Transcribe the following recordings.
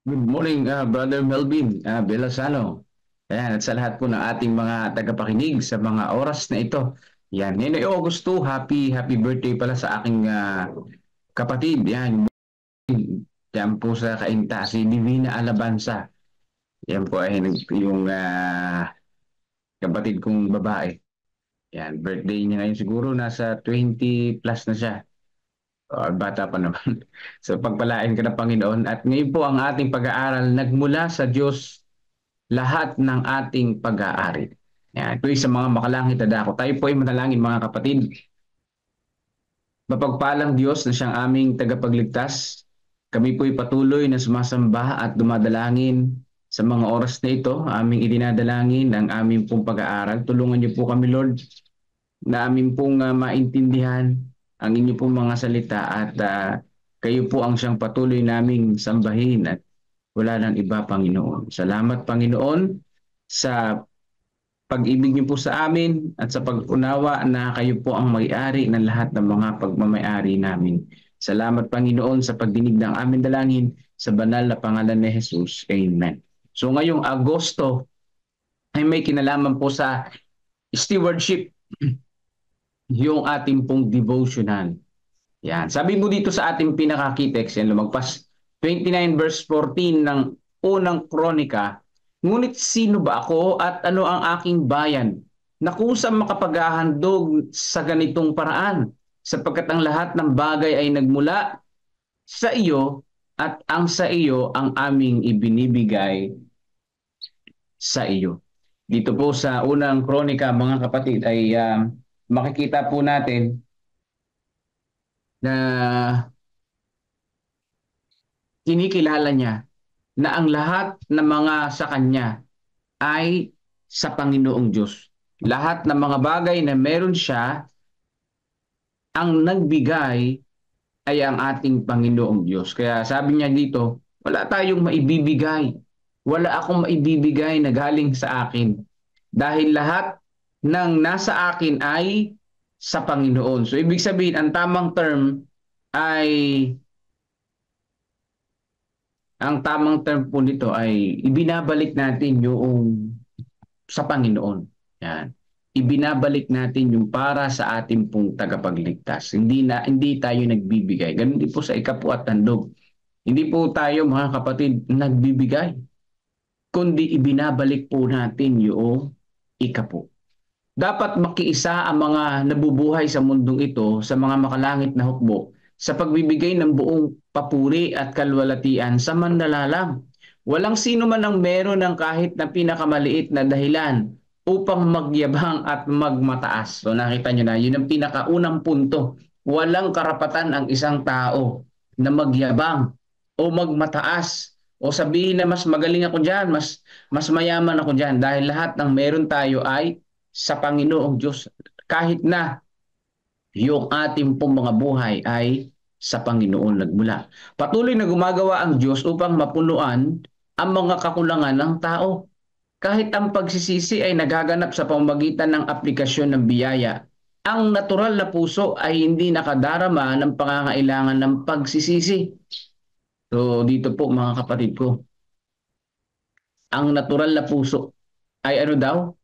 Good morning, Brother Melvin Belasano. Ayan, at sa lahat po ng ating mga tagapakinig sa mga oras na ito. Yan, ngayon ay Augusto. Happy birthday pala sa aking kapatid. Yan, yan po sa Kainta, si Divina Alabanza. Yan po ay yung kapatid kong babae. Yan, birthday niya ngayon siguro nasa 20 plus na siya. Bata pa naman. So pagpalain ka ng Panginoon. At ngayon po ang ating pag-aaral nagmula sa Diyos lahat ng ating pag-aari. Yan, ito sa mga makalangit na dako. Tayo po ay manalangin mga kapatid. Mapagpalang Diyos na siyang aming tagapagligtas. Kami po ay patuloy na sumasamba at dumadalangin sa mga oras na ito. Aming idinadalangin ang aming pong pag-aaral. Tulungan niyo po kami, Lord, na aming pong maintindihan ang inyo pong mga salita at kayo po ang siyang patuloy naming sambahin at wala nang iba, Panginoon. Salamat, Panginoon, sa pag-ibig niyo po sa amin at sa pag-unawa na kayo po ang may-ari ng lahat ng mga pagmamayari namin. Salamat, Panginoon, sa pagdinig ng aming dalangin sa banal na pangalan ni Jesus. Amen. So ngayong Agosto ay may kinalaman po sa stewardship yung ating pong devotional. Yan. Sabi mo dito sa ating pinaka-key-text, yan lumagpas 29 verse 14 ng unang kronika, ngunit sino ba ako at ano ang aking bayan na kusang makapaghahandog sa ganitong paraan? Sapagkat ang lahat ng bagay ay nagmula sa iyo at ang sa iyo ang aming ibinibigay sa iyo. Dito po sa unang kronika mga kapatid ay makikita po natin na kinikilala niya na ang lahat ng mga sa kanya ay sa Panginoong Diyos. Lahat ng mga bagay na meron siya, ang nagbigay ay ang ating Panginoong Diyos. Kaya sabi niya dito, wala tayong maibibigay. Wala akong maibibigay na galing sa akin. Dahil lahat ng nasa akin ay sa Panginoon. So ibig sabihin, ang tamang term ay ang tamang term po nito ay ibinabalik natin yung sa Panginoon. Yan. Ibinabalik natin yung para sa ating pong tagapagligtas. Hindi tayo nagbibigay. Ganun din po sa ikapu at handog. Hindi po tayo mga kapatid nagbibigay, kundi ibinabalik po natin yung ikapu. Dapat makiisa ang mga nabubuhay sa mundong ito sa mga makalangit na hukbo sa pagbibigay ng buong papuri at kalwalatian sa manlalalang. Walang sino man ang meron ng kahit na pinakamaliit na dahilan upang magyabang at magmataas. So nakita nyo na, yun ang pinakaunang punto. Walang karapatan ang isang tao na magyabang o magmataas o sabihin na mas magaling ako dyan, mas mayaman ako dyan dahil lahat ng meron tayo ay sa Panginoong Diyos. Kahit na yung ating pong mga buhay ay sa Panginoon nagmula. Patuloy na gumagawa ang Diyos upang mapunuan ang mga kakulangan ng tao. Kahit ang pagsisisi ay nagaganap sa pamamagitan ng aplikasyon ng biyaya, ang natural na puso ay hindi nakadarama ng pangangailangan ng pagsisisi. So dito po mga kapatid ko, ang natural na puso ay ano daw?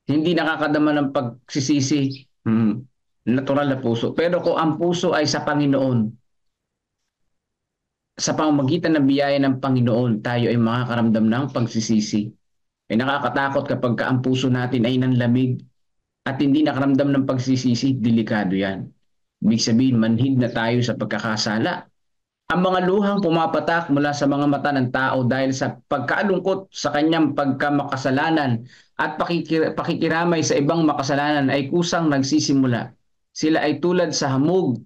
Hindi nakakadama ng pagsisisi. Natural na puso. Pero kung ang puso ay sa Panginoon, sa pamamagitan ng biyaya ng Panginoon, tayo ay makakaramdam ng pagsisisi. Ay nakakatakot kapag ang puso natin ay nanlamig at hindi nakaramdam ng pagsisisi, delikado yan. Ibig sabihin, manhid na tayo sa pagkakasala. Ang mga luhang pumapatak mula sa mga mata ng tao dahil sa pagkaalungkot sa kanyang pagkamakasalanan at pakikiramay sa ibang makasalanan ay kusang nagsisimula. Sila ay tulad sa hamog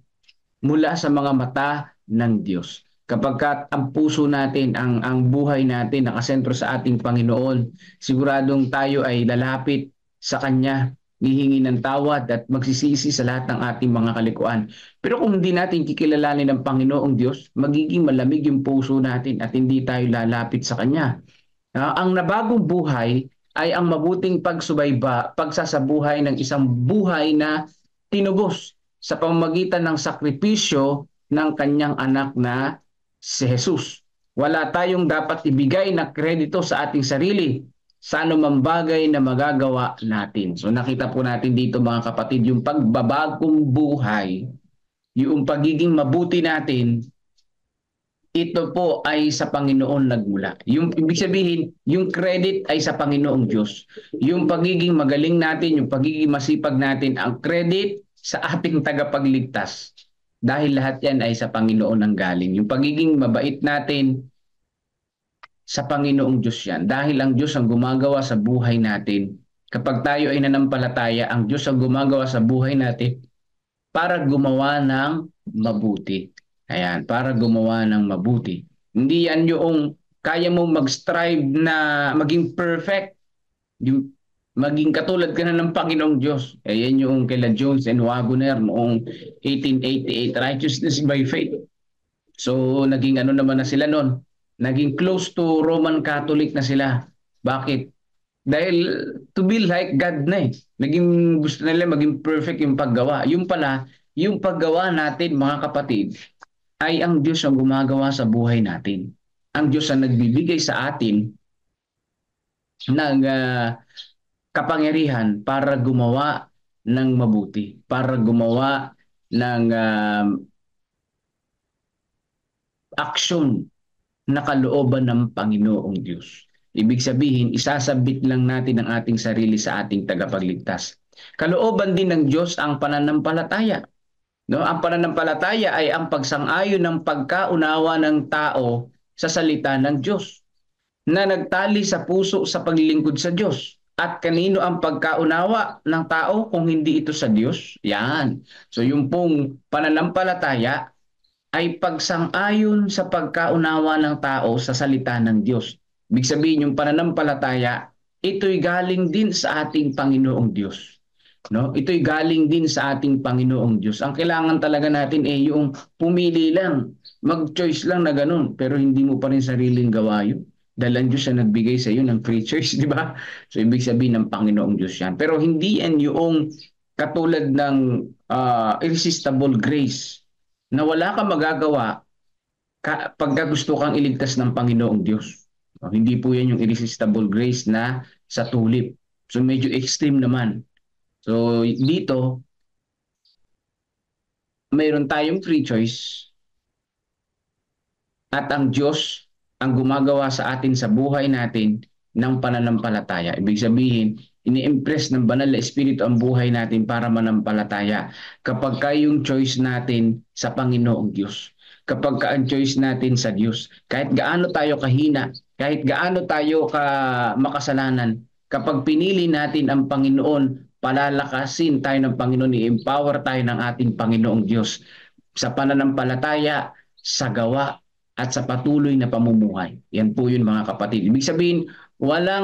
mula sa mga mata ng Diyos. Kapag ang puso natin, ang buhay natin nakasentro sa ating Panginoon, siguradong tayo ay lalapit sa Kanya, hihingi ng tawad at magsisisi sa lahat ng ating mga kalikuan. Pero kung hindi natin kikilalanin ng Panginoong Diyos, magiging malamig yung puso natin at hindi tayo lalapit sa Kanya. Ang nabagong buhay ay ang mabuting pagsasabuhay ng isang buhay na tinubos sa pamamagitan ng sakripisyo ng kanyang anak na si Jesus. Wala tayong dapat ibigay na kredito sa ating sarili sa anumang bagay na magagawa natin. So nakita po natin dito mga kapatid, yung pagbabagong buhay, yung pagiging mabuti natin, ito po ay sa Panginoon nagmula. Yung ibig sabihin, yung credit ay sa Panginoong Diyos. Yung pagiging magaling natin, yung pagiging masipag natin, ang credit sa ating tagapagligtas. Dahil lahat yan ay sa Panginoon ang galing. Yung pagiging mabait natin, sa Panginoong Diyos yan. Dahil ang Diyos ang gumagawa sa buhay natin. Kapag tayo ay nanampalataya, ang Diyos ang gumagawa sa buhay natin para gumawa ng mabuti. Ayan, para gumawa ng mabuti. Hindi yan yung kaya mo mag-strive na maging perfect. Yung maging katulad ka na ng Panginoong Diyos. Ayan yung kila Jones and Wagoner noong 1888, Righteousness by Faith. So, naging ano naman na sila noon? Naging close to Roman Catholic na sila. Bakit? Dahil to be like God na eh. Naging gusto nila maging perfect yung paggawa. Yung pala, yung paggawa natin mga kapatid, ay ang Diyos ang gumagawa sa buhay natin. Ang Diyos ang nagbibigay sa atin ng kapangyarihan para gumawa ng mabuti. Para gumawa ng aksyon na kalooban ng Panginoong Diyos. Ibig sabihin, isasabit lang natin ang ating sarili sa ating tagapagligtas. Kalooban din ng Diyos ang pananampalataya. No? Ang pananampalataya ay ang pagsang-ayon ng pagkaunawa ng tao sa salita ng Diyos na nagtali sa puso sa paglilingkod sa Diyos. At kanino ang pagkaunawa ng tao kung hindi ito sa Diyos? Yan. So yung pong pananampalataya ay pagsang-ayon sa pagkaunawa ng tao sa salita ng Diyos. Ibig sabihin, yung pananampalataya, ito'y galing din sa ating Panginoong Diyos. No? Ito'y galing din sa ating Panginoong Diyos. Ang kailangan talaga natin ay yung pumili lang, mag-choice lang na ganun, pero hindi mo pa rin sariling gawa yun. Dahil ang Diyos ang nagbigay sa iyo ng free choice, di ba? So, ibig sabihin ng Panginoong Diyos yan. Pero hindi yan yung katulad ng irresistible grace na wala kang magagawa pagka gusto kang iligtas ng Panginoong Diyos. Hindi po yan yung irresistible grace na sa tulip. So medyo extreme naman. So dito, mayroon tayong free choice at ang Diyos ang gumagawa sa atin sa buhay natin ng pananampalataya. Ibig sabihin, ini-impress ng banal na Espiritu ang buhay natin para manampalataya. Kapag yung choice natin sa Panginoong Diyos, kapag ang choice natin sa Diyos, kahit gaano tayo kahina, kahit gaano tayo makasalanan, kapag pinili natin ang Panginoon, palalakasin tayo ng Panginoon, i-empower tayo ng ating Panginoong Diyos sa pananampalataya, sa gawa, at sa patuloy na pamumuhay. Yan po yun mga kapatid. Ibig sabihin, wala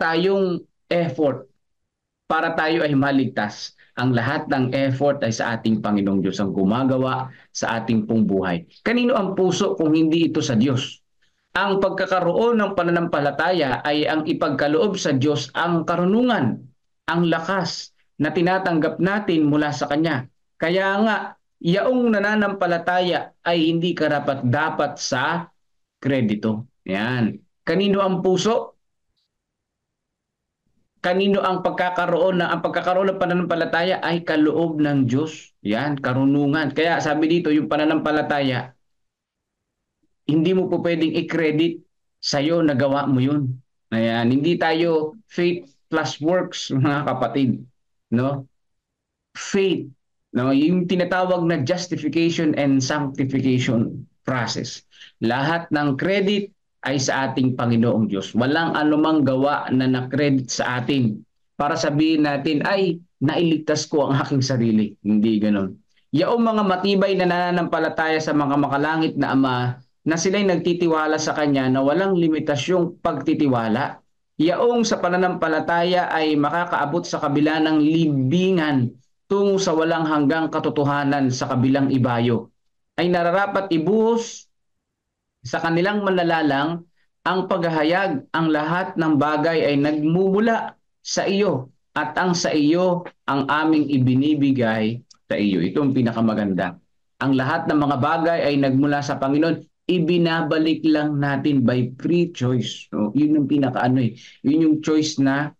tayong effort para tayo ay maligtas. Ang lahat ng effort ay sa ating Panginoong Diyos ang gumagawa sa ating pong buhay. Kanino ang puso kung hindi ito sa Diyos? Ang pagkakaroon ng pananampalataya ay ang ipagkaloob sa Diyos ang karunungan, ang lakas na tinatanggap natin mula sa Kanya. Kaya nga, yaong nananampalataya ay hindi karapat-dapat sa kredito. Yan. Kanino ang puso? Kanino ang pagkakaroon ng pananampalataya ay kaloob ng Diyos. Yan, karunungan. Kaya sabi dito, yung pananampalataya, hindi mo po pwedeng i-credit sa'yo na gawa mo yun. Ayan, hindi tayo faith plus works, mga kapatid. No? Faith, no? Yung tinatawag na justification and sanctification process. Lahat ng credit ay sa ating Panginoong Diyos. Walang anumang gawa na na-credit sa atin para sabihin natin, ay, nailigtas ko ang aking sarili. Hindi ganon. Yaong mga matibay na nananampalataya sa mga makalangit na Ama, na sila'y nagtitiwala sa Kanya na walang limitasyong pagtitiwala, yaong sa pananampalataya ay makakaabot sa kabila ng libingan tungo sa walang hanggang katotohanan sa kabilang ibayo, ay nararapat ibuhos sa kanilang manlalalang ang paghahayag, ang lahat ng bagay ay nagmumula sa iyo at ang sa iyo ang aming ibinibigay sa iyo. Ito ang pinakamaganda. Ang lahat ng mga bagay ay nagmula sa Panginoon. Ibinabalik lang natin by free choice. So, yun yung pinakaano eh. Yun yung choice na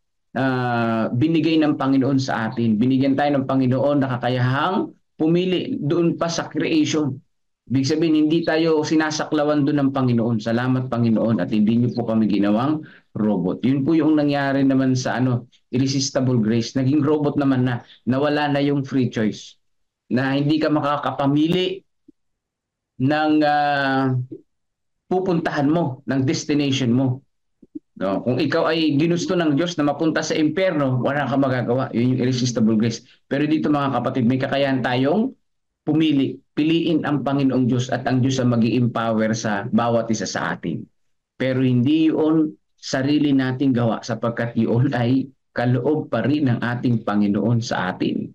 binigay ng Panginoon sa atin. Binigyan tayo ng Panginoon na kakayahang pumili doon pa sa creation. Ibig sabihin, hindi tayo sinasaklawan doon ng Panginoon. Salamat Panginoon at hindi niyo po kami ginawang robot. Yun po yung nangyari naman sa irresistible grace. Naging robot naman na nawala na yung free choice. Na hindi ka makakapamili ng pupuntahan mo, ng destination mo. No? Kung ikaw ay ginusto ng Diyos na mapunta sa impyerno, wala kang magagawa. Yun yung irresistible grace. Pero dito mga kapatid, may kakayahan tayong pumili. Piliin ang Panginoong Diyos at ang Diyos ang mag-i-empower sa bawat isa sa atin. Pero hindi yun sarili nating gawa sapagkat yun ay kaloob pa rin ng ating Panginoon sa atin.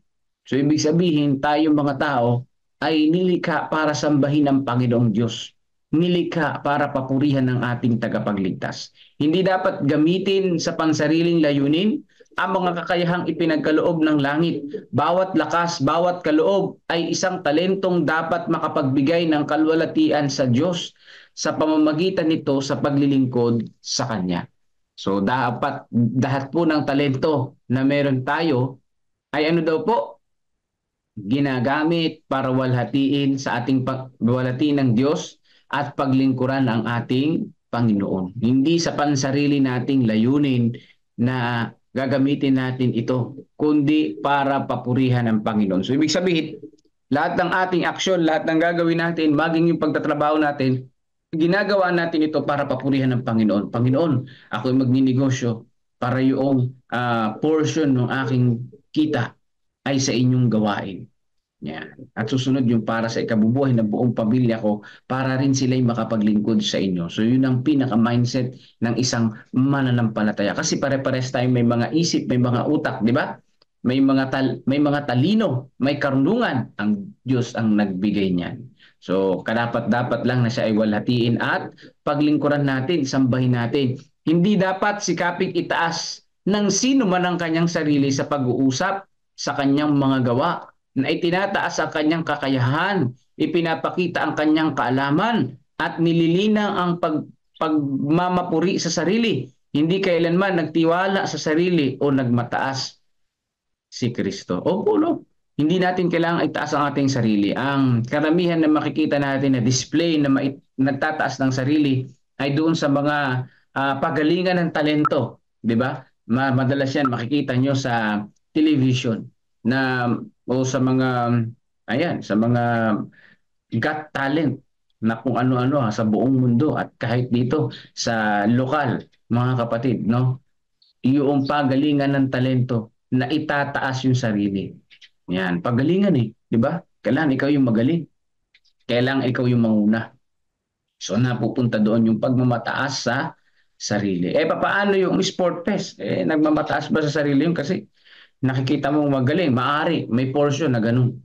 So ibig sabihin, tayong mga tao ay nilikha para sambahin ang Panginoong Diyos. Nilikha para papurihan ng ating tagapagligtas. Hindi dapat gamitin sa pansariling layunin ang mga kakayahang ipinagkaloob ng langit. Bawat lakas, bawat kaloob ay isang talentong dapat makapagbigay ng kalwalatian sa Diyos sa pamamagitan nito sa paglilingkod sa Kanya. So dapat lahat po ng talento na meron tayo ay ano daw po? Ginagamit para walhatiin sa ating walhatiin ng Diyos at paglingkuran ang ating Panginoon. Hindi sa pansarili nating layunin na gagamitin natin ito, kundi para papurihan ng Panginoon. So ibig sabihin, lahat ng ating aksyon, lahat ng gagawin natin, maging yung pagtatrabaho natin, ginagawa natin ito para papurihan ng Panginoon. Panginoon, ako'y magninegosyo para yung portion ng aking kita ay sa inyong gawain. Yan. At susunod yung para sa ikabubuhay ng buong pamilya ko para rin sila'y makapaglingkod sa inyo. So yun ang pinaka-mindset ng isang mananampalataya. Kasi pare-pares tayo may mga isip, may mga utak, di ba? May mga talino, may karunungan. Ang Diyos ang nagbigay niyan. So kadapat-dapat lang na siya ay walhatiin at paglingkuran natin, sambahin natin. Hindi dapat sikaping itaas ng sino man ang kanyang sarili sa pag-uusap sa kanyang mga gawa na itinataas ang kanyang kakayahan, ipinapakita ang kanyang kaalaman at nililinang ang pagmamapuri sa sarili. Hindi kailanman nagtiwala sa sarili o nagmataas si Kristo. Opo, no? Hindi natin kailangang itaas ang ating sarili. Ang karamihan na makikita natin na display na nagtataas ng sarili ay doon sa mga pagalingan ng talento. Di ba? Madalas yan makikita nyo sa television na o sa mga got talent na kung ano-ano sa buong mundo at kahit dito sa lokal, mga kapatid, no? Yung pagalingan ng talento na itataas yung sarili. Yan, pagalingan di ba? Kailangan ikaw yung magaling. Kailangan ikaw yung manguna. So napupunta doon yung pagmamataas sa sarili. Paano yung sport fest? Nagmamataas ba sa sarili yun? Kasi nakikita mong magaling, maaari, may portion na ganun.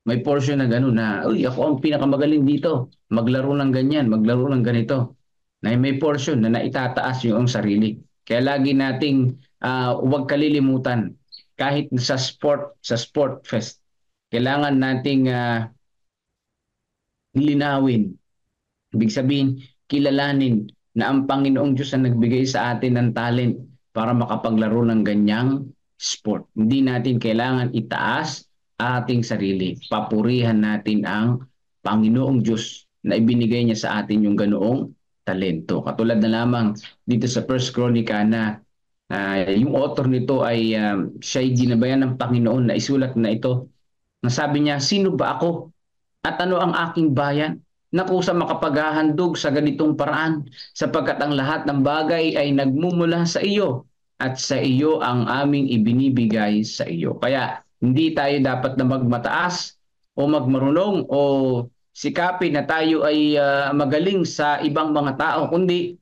May portion na ganun na, uy, ako ang pinakamagaling dito. Maglaro ng ganyan, maglaro ng ganito. Na may portion na naitataas yung sarili. Kaya lagi nating huwag kalilimutan, kahit sa sport fest, kailangan nating linawin. Ibig sabihin, kilalanin na ang Panginoong Diyos ang nagbigay sa atin ng talent para makapaglaro ng ganyang sport. Hindi natin kailangan itaas ating sarili. Papurihan natin ang Panginoong Diyos na ibinigay niya sa atin yung ganoong talento. Katulad na lamang dito sa First Chronica na yung author nito ay siya'y ginabayan ng Panginoon na isulat na ito. Nasabi niya, sino ba ako? At ano ang aking bayan? Na kusa makapaghahandog sa ganitong paraan sapagkat ang lahat ng bagay ay nagmumula sa iyo at sa iyo ang aming ibinibigay sa iyo. Kaya hindi tayo dapat na magmataas o magmarunong o sikapin na tayo ay magaling sa ibang mga tao, kundi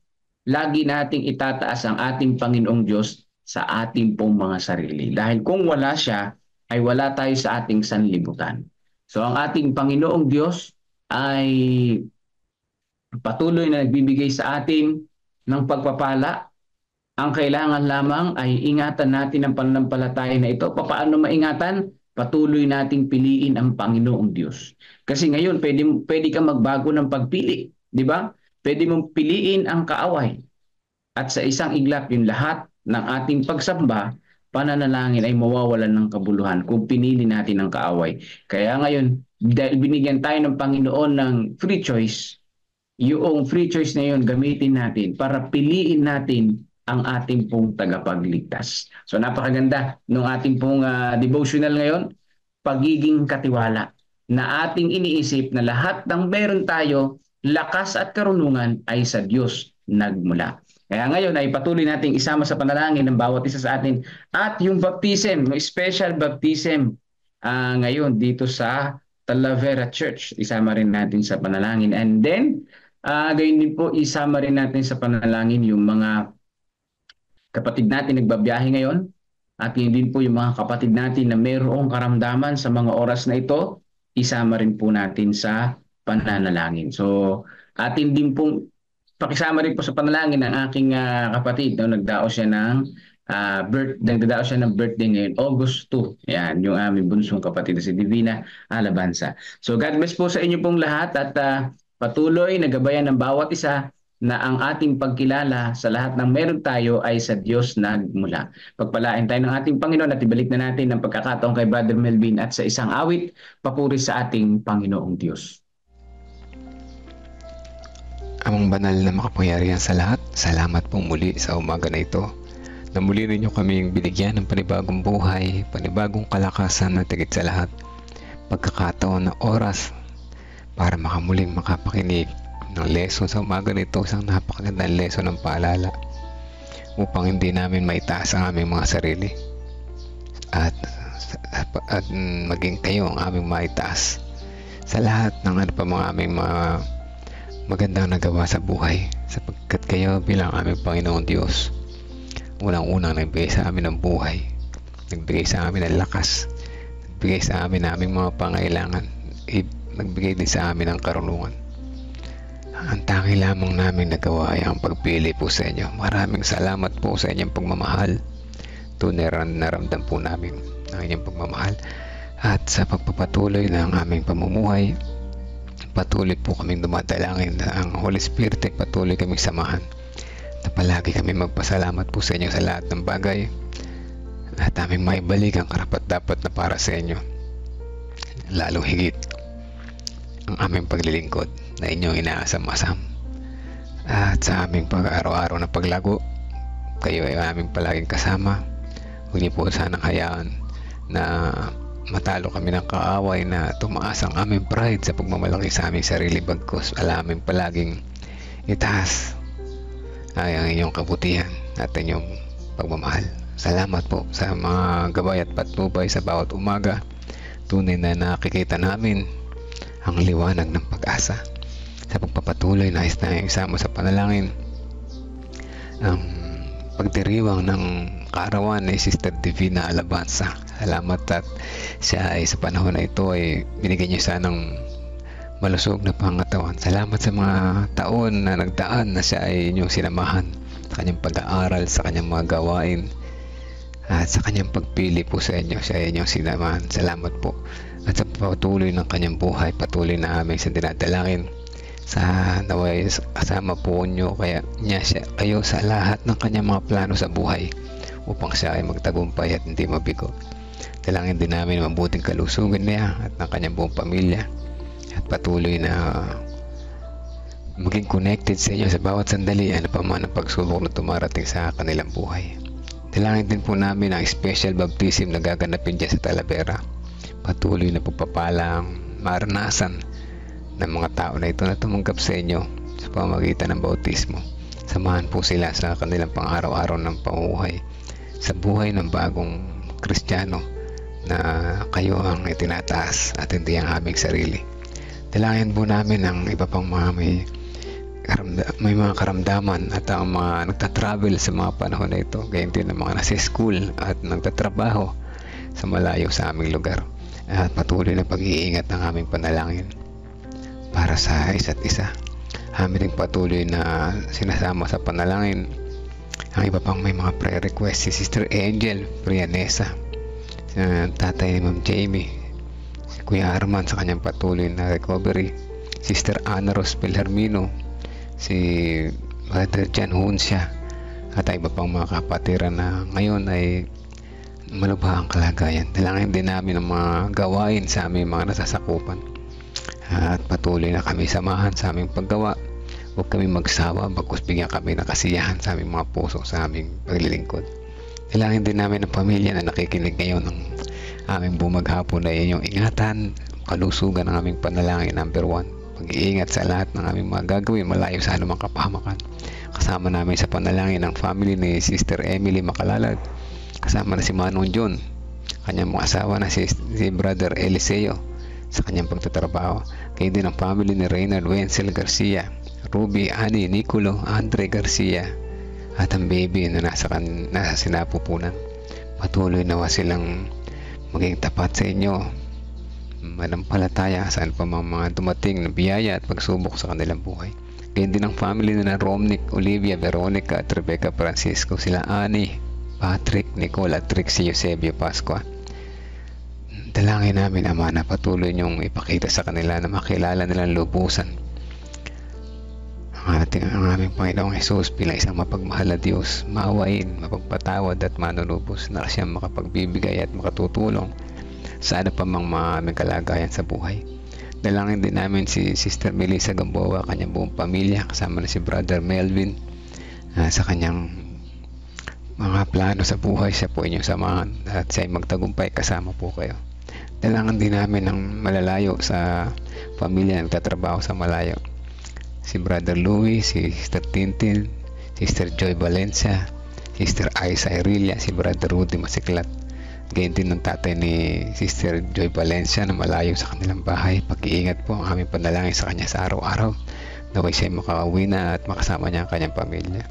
lagi nating itataas ang ating Panginoong Diyos sa ating pong mga sarili. Dahil kung wala siya, ay wala tayo sa ating sanlibutan. So ang ating Panginoong Diyos ay patuloy na nagbibigay sa atin ng pagpapala. Ang kailangan lamang ay ingatan natin ang pananampalataya na ito. Paano maingatan? patuloy nating piliin ang Panginoong Diyos. Kasi ngayon, pwede ka magbago ng pagpili. Di ba? Pwede mong piliin ang kaaway. At sa isang iglap, yung lahat ng ating pagsamba, pananalangin ay mawawalan ng kabuluhan kung pinili natin ang kaaway. Kaya ngayon, dahil binigyan tayo ng Panginoon ng free choice, yung free choice na yun gamitin natin para piliin natin ang ating pong tagapagligtas. So napakaganda ng ating pong devotional ngayon, pagiging katiwala, na ating iniisip na lahat ng meron tayo, lakas at karunungan ay sa Diyos nagmula. Kaya ngayon ay patuloy nating isama sa panalangin ng bawat isa sa atin at yung baptism, yung special baptism ngayon dito sa Talavera Church, isama rin natin sa panalangin. And then, gayon din po, isama rin natin sa panalangin yung mga kapatid natin nagbabiyahe ngayon at yun din po yung mga kapatid natin na mayroong karamdaman sa mga oras na ito, isama rin po natin sa pananalangin. So, atin din pong pakisama rin po sa panalangin ng aking kapatid. No? Nagdao siya ng birthday ngayon, August 2. Yan, yung aming bunsong kapatid na si Divina Alabanza. So, God bless po sa inyo pong lahat at patuloy na gabayan ng bawat isa na ang ating pagkilala sa lahat ng meron tayo ay sa Diyos nagmula. Pagpalain tayo ng ating Panginoon at ibalik na natin ang pagkakataon kay Brother Melvin at sa isang awit, papuri sa ating Panginoong Diyos. Amang banal na makapangyarihan sa lahat, salamat pong muli sa umaga na ito na muli ninyo kaming binigyan ng panibagong buhay, panibagong kalakasan na tigit sa lahat, pagkakataon na oras para makamuling makapakinig ng lesson sa umaga nito, isang napakagandang lesson ng paalala upang hindi namin maitaas ang aming mga sarili at maging kayo ang aming maitaas sa lahat ng ano pa mga aming mga magandang nagawa sa buhay, sapagkat kayo bilang aming Panginoon Diyos unang-unang nagbigay sa amin ng buhay, nagbigay sa amin ng lakas, nagbigay sa amin ng aming mga pangailangan, nagbigay din sa amin ng karunungan. Ang tangi lamang namin nagawa ay ang pagpili po sa inyo. Maraming salamat po sa inyong pagmamahal. Tunay naramdam po namin ang inyong pagmamahal at sa pagpapatuloy ng aming pamumuhay. Patuloy po kaming dumadalangin na ang Holy Spirit ay patuloy kaming samahan na palagi kami magpasalamat po sa inyo sa lahat ng bagay at aming maibalik ang karapat-dapat na para sa inyo, lalong higit ang aming paglilingkod na inyong inaasam-asam at sa aming pag-araw-araw na paglago. Kayo ay aming palaging kasama. Huwag niyo po sanang hayaan na matalo kami ng kaaway na tumaas ang aming pride sa pagmamalaki sa aming sarili, bagkus alaming palaging itaas ay ang inyong kabutihan at inyong pagmamahal. Salamat po sa mga gabay at patnubay sa bawat umaga. Tunay na nakikita namin ang liwanag ng pag-asa. Sa pagpapatuloy, nais na isama sa panalangin ang pagdiriwang ng kaarawan ni Sister Divina Alabanza. Salamat at siya ay sa panahon na ito ay binigyan niyo sanang malusog na pangatawan. Salamat sa mga taon na nagdaan na siya ay inyong sinamahan sa kanyang pag-aaral, sa kanyang mga gawain at sa kanyang pagpili po sa inyo. Siya ay inyong sinamahan. Salamat po. At sa patuloy ng kanyang buhay, patuloy na aming sa dinadalangin sa naway kasama po nyo kayo sa lahat ng kanyang mga plano sa buhay upang siya ay magtagumpay at hindi mabigo. Dalangin din namin mabuting kalusugan niya at ng kanyang buong pamilya at patuloy na maging connected sa inyo sa bawat sandali, ano pa man ang pagsubok na tumarating sa kanilang buhay. Dalangin din po namin ang special baptism na gaganapin dyan sa Talavera. Patuloy na pagpapalang maranasan ng mga tao na ito na tumanggap sa inyo sa pamamagitan ng bautismo. Samahan po sila sa kanilang pang-araw-araw ng pamumuhay sa buhay ng bagong Kristiyano na kayo ang itinataas at hindi ang aming sarili. Dalangin po namin ang iba pang mga may mga karamdaman at ang mga nagtatravel sa mga panahon na ito, gayon din ang mga nasa school at nagtatrabaho sa malayo sa aming lugar. At patuloy na pag-iingat ang aming panalangin para sa isa't isa. Amin din patuloy na sinasama sa panalangin ang iba pang may mga prayer request, si Sister Angel Prianesa, tatay ni Ma'am Jamie, si Kuya Arman sa kanyang patuloy na recovery, Sister Ana Ros Belhermino, si Brother Jan Hunsya, at iba pang mga kapatiran na ngayon ay malubha ang kalagayan. Dalangin din namin ang mga gawain sa aming mga nasasakupan, at patuloy na kami samahan sa aming paggawa. Huwag kami magsawa, bagkus bigyan kami ng kasiyahan sa aming mga puso sa aming paglilingkod. Dalangin din namin ang pamilya na nakikinig ngayon ng aming bumaghapon na inyong ingatan, kalusugan ng aming panalangin number 1. Pag-iingat sa lahat ng aming mga gagawin malayo sa anumang kapahamakan. Kasama namin sa panalangin ang family ni Sister Emily Makalalag, kasama na si Manong John, kanyang mga asawa na si Brother Eliseo sa kanyang pagtatrabaho. Kaya din ang family ni Reynald Wenzel Garcia, Ruby, Annie, Nicolo, Andre Garcia, at ang baby na nasa sinapupunan. Patuloy nawa silang maging tapat sa inyo, manampalataya saan pa mga dumating na biyaya at pagsubok sa kanilang buhay. Kaya din ang family na Romnick, Olivia, Veronica at Rebecca Francisco, sila Annie, Patrick, Nicole at Trixie Eusebio Pascua. Dalangin namin, Ama, na patuloy niyong ipakita sa kanila na makilala nilang lubusan ang aming Panginoong Jesus bilang isang mapagmahal na Diyos, maawain, mapagpatawad at manunubos, na siyang makapagbibigay at makatutulong sa ano pa mang mga kalagayan sa buhay. Dalangin din namin si Sister Melissa Gamboa, kanyang buong pamilya, kasama na si Brother Melvin, sa kanyang mga plano sa buhay. Siya po inyong samahan at siya ay magtagumpay kasama po kayo. Dalangin din namin ng malalayo sa pamilya na nagtatrabaho sa malayo, si Brother Louis, si Sister Tintin, Sister Joy Valencia, Sister Aiza Irilia, si Brother Rudy Masiklat. Ganyan din ng tatay ni Sister Joy Valencia na malayo sa kanilang bahay. Pag-iingat po ang aming panalangin sa kanya sa araw-araw, naway siya makauwi na at makasama niya ang kanyang pamilya.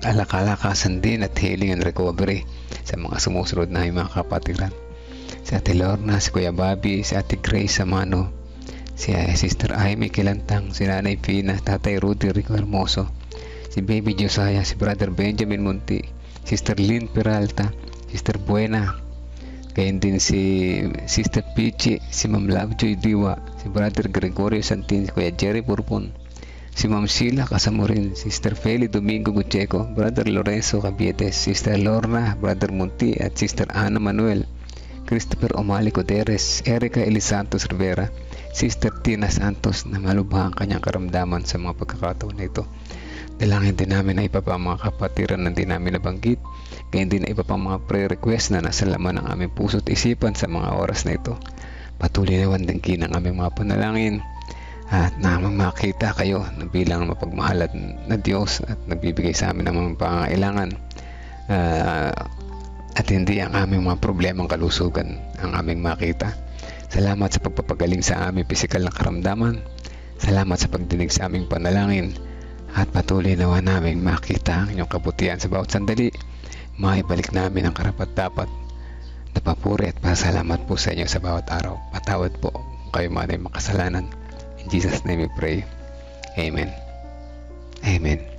Alakalakasan din at healing and recovery sa mga sumusunod na mga kapatiran, si Ate Lorna, si Kuya Bobby, si Ate Grace Samano, si Sister Aimee Kilantang, si Nanay Pina, Tatay Rudy Rico Hermoso, si Baby Josiah, si Brother Benjamin Munti, Sister Lynn Peralta, Sister Buena, gayon din si Sister Pichi, si Ma'am Lovejoy Diwa, si Brother Gregorio Santin, si Kuya Jerry Purpon, si Ma'am Sheila Casamorin, Sister Feli Domingo Gucheco, Brother Lorenzo Cabietes, Sister Lorna, Brother Munti at Sister Ana Manuel, Christopher Omali Coderes, Erica Elisantos Rivera, Sister Tina Santos na malubha ang kanyang karamdaman sa mga pagkakataon na ito. Dalangin din namin na iba pa mga kapatiran na hindi namin nabanggit, kaya din na iba pang mga prayer request na nasa laman ng aming puso at isipan sa mga oras na ito. Patuloy na wandangkin ang aming mga panalangin at na makita kayo na bilang mapagmahal na Diyos at nagbibigay sa amin ng mga pangailangan, at hindi ang aming mga problemang kalusugan ang aming makita. Salamat sa pagpapagaling sa aming pisikal na karamdaman. Salamat sa pagdinig sa aming panalangin. At patuloy nawa namin makita ang inyong kabutihan sa bawat sandali. Maibalik namin ang karapat-dapat na papuri at pasalamat po sa inyo sa bawat araw. Patawad po kung kayo man ay makasalanan. In Jesus' name we pray. Amen. Amen.